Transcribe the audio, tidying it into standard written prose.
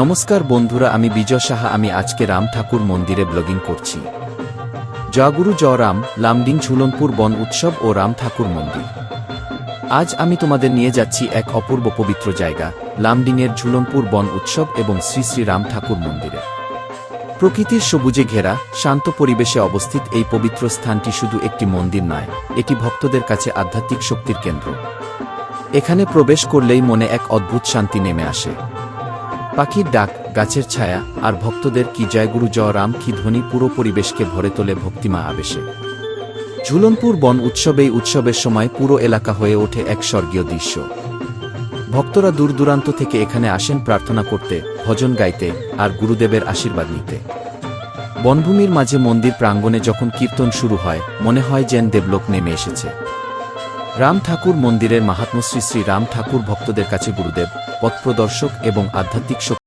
নমস্কার বন্ধুরা, আমি বিজয় সাহা। আমি আজকে রাম ঠাকুর মন্দিরে ব্লগিং করছি। জয়গুরু জয় রাম, লামডিং ঝুলনপুর বন উৎসব ও রাম ঠাকুর মন্দির। আজ আমি তোমাদের নিয়ে যাচ্ছি এক অপূর্ব পবিত্র জায়গা, লামডিংয়ের ঝুলনপুর বন উৎসব এবং শ্রী শ্রী রাম ঠাকুর মন্দিরে। প্রকৃতির সবুজে ঘেরা শান্ত পরিবেশে অবস্থিত এই পবিত্র স্থানটি শুধু একটি মন্দির নয়, এটি ভক্তদের কাছে আধ্যাত্মিক শক্তির কেন্দ্র। এখানে প্রবেশ করলেই মনে এক অদ্ভুত শান্তি নেমে আসে। পাখির ডাক, গাছের ছায়া আর ভক্তদের কি জয়গুরু জয় রাম কি ধ্বনি পুরো পরিবেশকে ভরে তোলে ভক্তিমা আবেশে। ঝুলনপুর বন উৎসব, এই উৎসবের সময় পুরো এলাকা হয়ে ওঠে এক স্বর্গীয় দৃশ্য। ভক্তরা দূর দূরান্ত থেকে এখানে আসেন প্রার্থনা করতে, ভজন গাইতে আর গুরুদেবের আশীর্বাদ নিতে। বনভূমির মাঝে মন্দির প্রাঙ্গণে যখন কীর্তন শুরু হয়, মনে হয় যেন দেবলোক নেমে এসেছে। রাম ঠাকুর মন্দিরের মাহাত্ম্য। শ্রী শ্রী রাম ঠাকুর ভক্তদের কাছে গুরুদেব, পথপ্রদর্শক এবং আধ্যাত্মিক শক্তি।